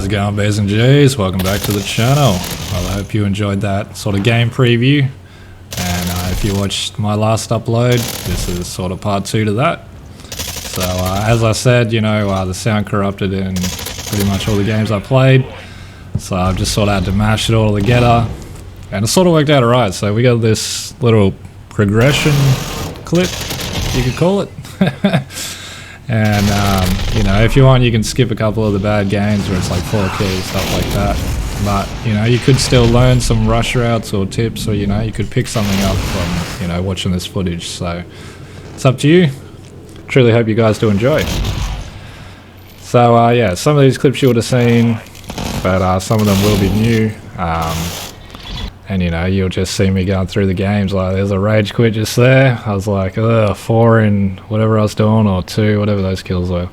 How's it going, B's and G's? Welcome back to the channel. Well, I hope you enjoyed that sort of game preview, and if you watched my last upload, this is sort of part 2 to that. So as I said, you know, the sound corrupted in pretty much all the games I played, so I've just sort of had to mash it all together, and it sort of worked out alright. So we got this little progression clip, you could call it. And you know, if you want, you can skip a couple of the bad games where it's like 4 kills, stuff like that. But you know, you could still learn some rush routes or tips, or you know, you could pick something up from, you know, watching this footage. So it's up to you. Truly hope you guys do enjoy. So yeah, some of these clips you would have seen, but some of them will be new. And you know, you'll just see me going through the games. Like, there's a rage quit just there. I was like, 4 in whatever I was doing, or 2, whatever those kills were.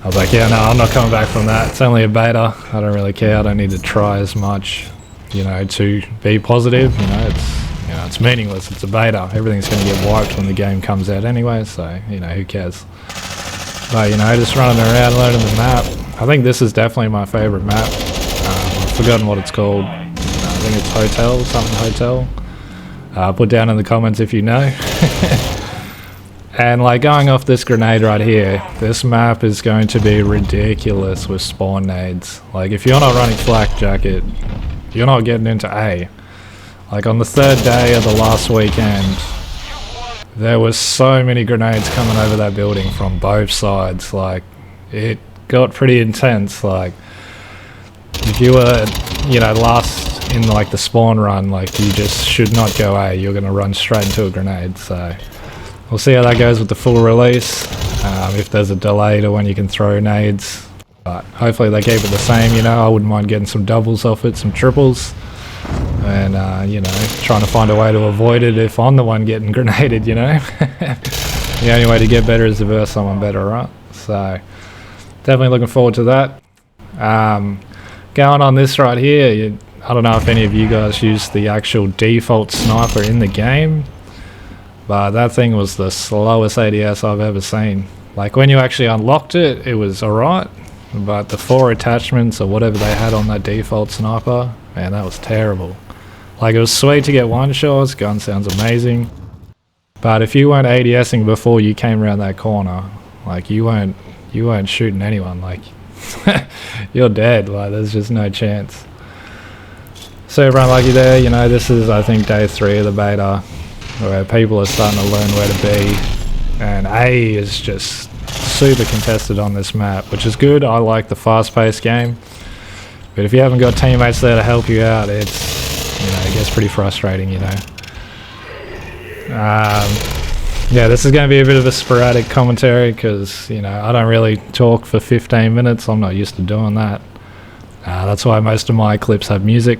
I was like, yeah, no, I'm not coming back from that. It's only a beta. I don't really care. I don't need to try as much, you know, to be positive. You know, it's meaningless. It's a beta. Everything's going to get wiped when the game comes out anyway. So you know, who cares? But you know, just running around learning the map. I think this is definitely my favorite map. I've forgotten what it's called. I think it's Hotel, something Hotel. Put down in the comments if you know. And like, going off this grenade right here, this map is going to be ridiculous with spawn nades. Like, if you're not running flak jacket, you're not getting into A. Like, on the 3rd day of the last weekend, there was so many grenades coming over that building from both sides. Like, it got pretty intense. Like, if you were, you know, last in like the spawn run, like, you just should not go A. You're gonna run straight into a grenade. So we'll see how that goes with the full release, if there's a delay to when you can throw nades, but hopefully they keep it the same. You know, I wouldn't mind getting some doubles off it, some triples, and you know, trying to find a way to avoid it if I'm the one getting grenaded, you know. The only way to get better is to verse someone better, right? So definitely looking forward to that. Going on this right here, I don't know if any of you guys use the actual default sniper in the game, but that thing was the slowest ADS I've ever seen. Like, when you actually unlocked it, it was alright, but the 4 attachments or whatever they had on that default sniper, man, that was terrible. Like, it was sweet to get one shots, gun sounds amazing, but if you weren't ADSing before you came around that corner, like, you weren't shooting anyone. Like, you're dead. Like, there's just no chance. Super unlucky there. You know, this is, I think, day 3 of the beta, where people are starting to learn where to be, and A is just super contested on this map, which is good. I like the fast-paced game, but if you haven't got teammates there to help you out, it's, you know, it gets pretty frustrating, you know. Yeah, this is going to be a bit of a sporadic commentary, because, you know, I don't really talk for 15 minutes. I'm not used to doing that. That's why most of my clips have music.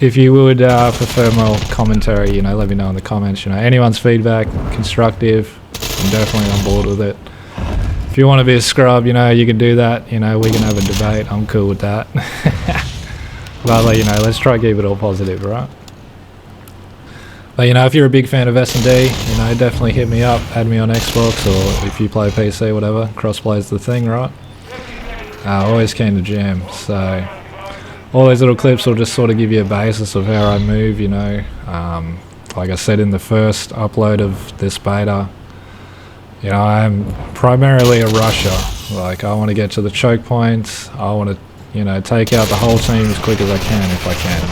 If you would prefer more commentary, you know, let me know in the comments. You know, anyone's feedback, constructive, I'm definitely on board with it. If you want to be a scrub, you know, you can do that. You know, we can have a debate. I'm cool with that. But, you know, let's try to keep it all positive, right? But, you know, if you're a big fan of S&D, you know, definitely hit me up, add me on Xbox, or if you play PC, whatever, crossplay's the thing, right? Always keen to jam. So all these little clips will just sort of give you a basis of how I move, you know. Like I said in the first upload of this beta, you know, I'm primarily a rusher. Like, I want to get to the choke points. I want to, you know, take out the whole team as quick as I can, if I can.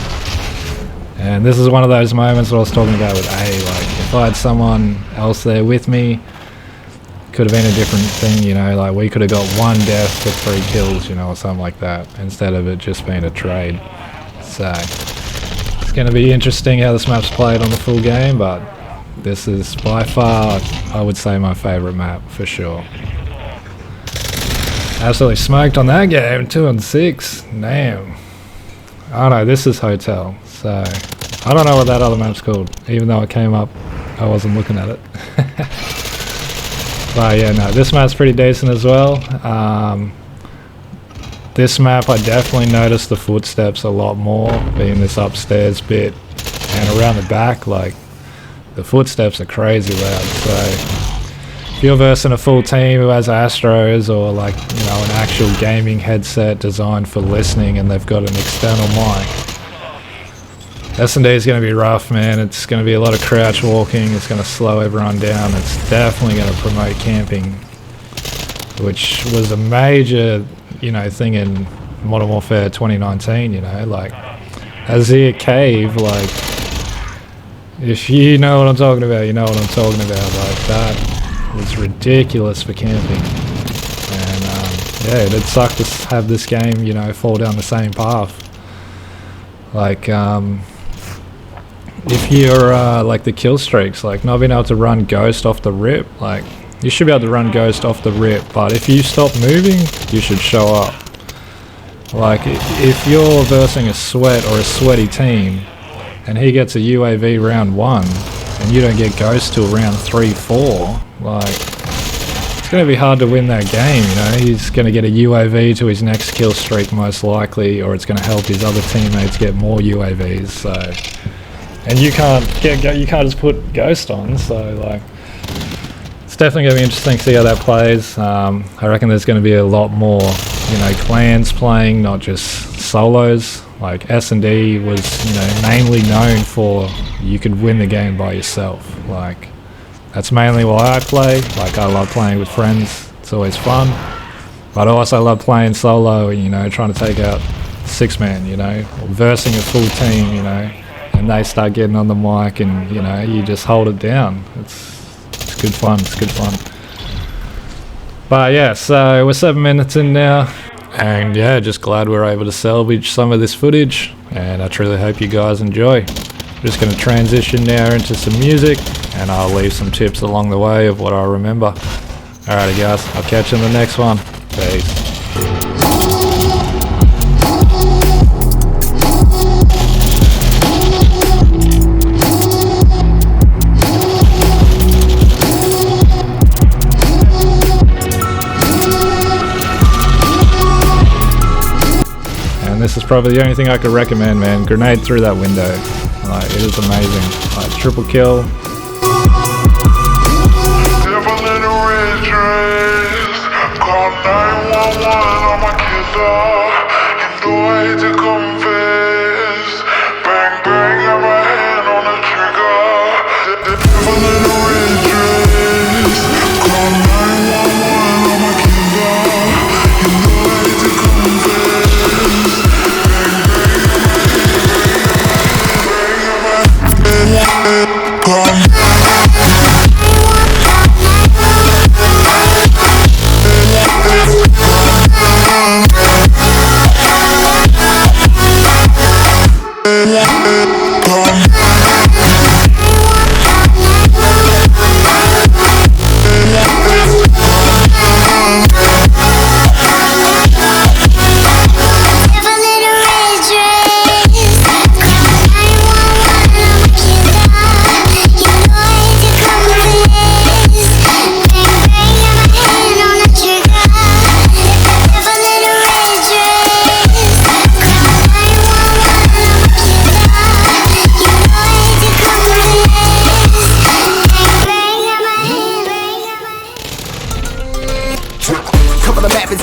And this is one of those moments what I was talking about with A. Like, if I had someone else there with me, could have been a different thing, you know. Like, we could have got 1 death to 3 kills, you know, or something like that, instead of it just being a trade. So it's going to be interesting how this map's played on the full game, but this is by far, I would say, my favourite map for sure. Absolutely smoked on that game, 2 and 6. Damn. Oh no, this is Hotel. So I don't know what that other map's called, even though it came up, I wasn't looking at it. But yeah, no, this map's pretty decent as well. This map, I definitely noticed the footsteps a lot more, being this upstairs bit, and around the back, like, the footsteps are crazy loud. So if you're versing a full team who has Astros or like, you know, an actual gaming headset designed for listening and they've got an external mic, S&D is going to be rough, man. It's going to be a lot of crouch walking. It's going to slow everyone down. It's definitely going to promote camping, which was a major, you know, thing in Modern Warfare 2019, you know, like Azir Cave, like, if you know what I'm talking about, you know what I'm talking about. Like, that was ridiculous for camping. And yeah, it'd suck to have this game, you know, fall down the same path. Like, if you're like the kill streaks, like not being able to run Ghost off the rip, like you should be able to run Ghost off the rip, but if you stop moving, you should show up. Like, if you're versing a sweat or a sweaty team, and he gets a UAV round 1, and you don't get Ghost till round 3, 4, like, it's going to be hard to win that game, you know. He's going to get a UAV to his next kill streak most likely, or it's going to help his other teammates get more UAVs, so... And you can't just put Ghost on, so, like... It's definitely going to be interesting to see how that plays. I reckon there's going to be a lot more, you know, clans playing, not just solos. Like S&D was, you know, mainly known for you could win the game by yourself. Like, that's mainly why I play. Like, I love playing with friends. It's always fun. But I also love playing solo, you know, trying to take out 6-man, you know, or versing a full team, you know, and they start getting on the mic and, you know, you just hold it down. It's good fun. It's good fun. But yeah, so we're 7 minutes in now. And yeah, just glad we're able to salvage some of this footage, and I truly hope you guys enjoy. I'm just going to transition now into some music, and I'll leave some tips along the way of what I remember. Alrighty guys, I'll catch you in the next one. Peace. This is probably the only thing I could recommend, man. Grenade through that window. Like, it is amazing. Like, triple kill.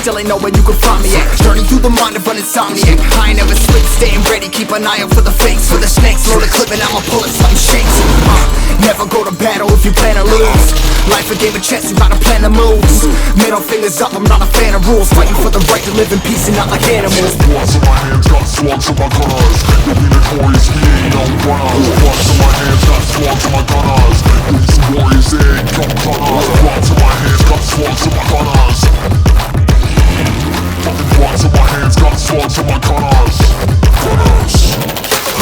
Still ain't know where you can find me at. Journey through the mind of an insomniac. I ain't never sleep, staying ready, keep an eye out for the fakes, for the snakes. Load a clip and I'ma pull it, something shakes. Never go to battle if you plan to lose. Life a game of chess, you gotta plan the moves. Middle fingers up, I'm not a fan of rules. Fighting for the right to live in peace and not like animals. Bloods in my hands, got slugs in my gunners. You'll be notorious, he ain't no runners. Bloods in my hands, got slugs in my gunners. These warriors, they ain't no gunners. Bloods in my hands, got slugs in my gunners. Fucking bloods in my hands, got slugs in my gunners. Put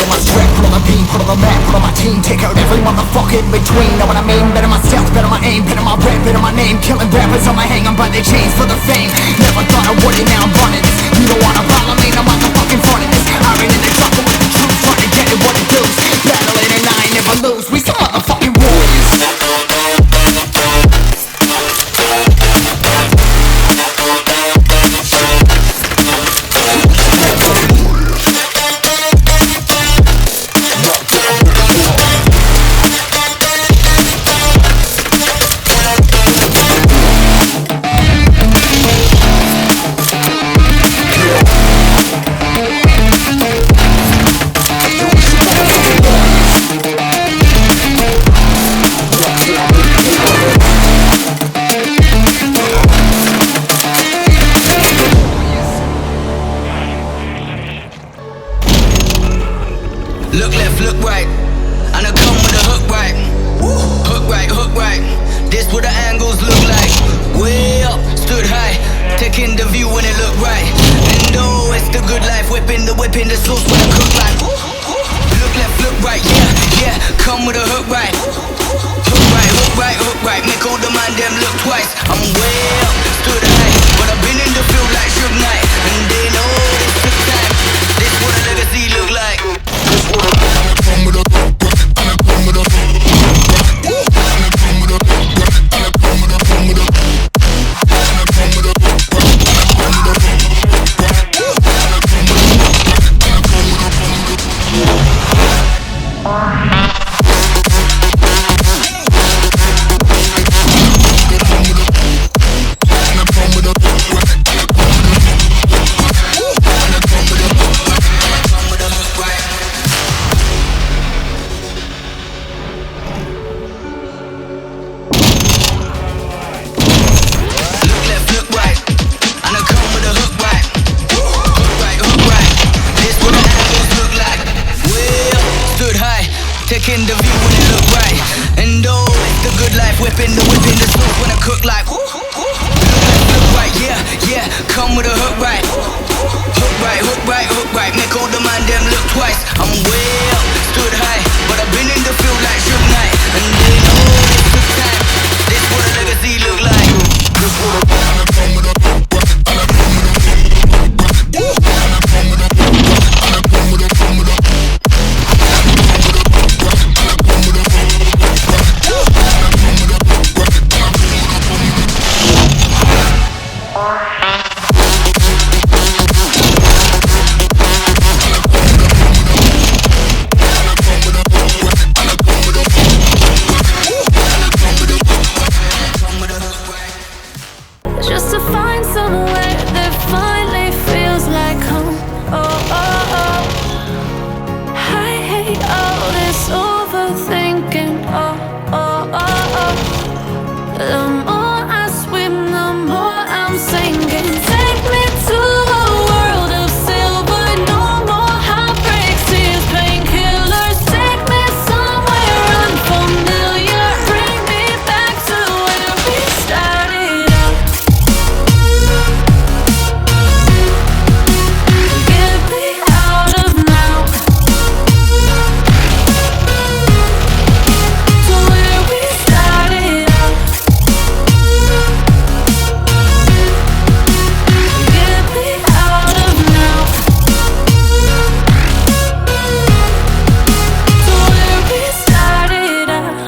on my strap, put on my beam, put on the map, put on my team. Take out every motherfucker in between. Know what I mean? Better my stealth, better my aim, better my rap, better my name. Killing rappers on my hang, I'm by their chains for the fame. Never thought I would it, now I'm running this. You don't wanna follow me, no motherfucking front of this. I ran in the trouble with the truth, trying to get it what it does. Battling and I ain't never lose, we some motherfucking warriors. right. This what the angles look like. Way up, stood high, taking the view when it look right. And oh, it's the good life, whipping the sauce when I cook like. Look left, look right, yeah, come with a hook right. Hook right, make all the man them look twice. I'm way up, stood high, but I've been in the field like Suge Knight. And they know this took time. This what a legacy look like. This what a come with a hook right, and I come with a hook right. And I come with a hook right, and I come with a come with a and I come with a hook right, and I come with a hook right. And I come with a hook right, and I come with a taking the view when it look right. And oh, it's the good life, whipping the sauce when I cook like. Look right, yeah, come with a hook right. Hook right, make all the man them look twice. I'm way up, stood high, but I've been in the field like Suge Knight. And they know this took time. This what a legacy look like. This what a and I come with a hook right, and I come with a hook right, and I come with a hook right, and I come with a come with a. Just to find somewhere that finally feels like home. I hate all this overthinking. The more I swim, the more I'm sinking. Take me to a world of silver. No more heartbreaks, tears, painkillers. Take me somewhere unfamiliar. Bring me back to where we started out. Get me out of now. To where we started out. Get me out of now. To where we started out.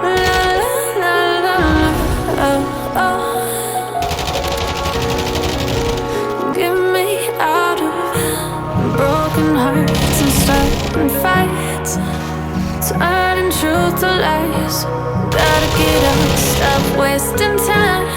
La la la la, oh. Get me out of broken hearts and starting fights, turning truth to lies. Gotta get up, stop wasting time.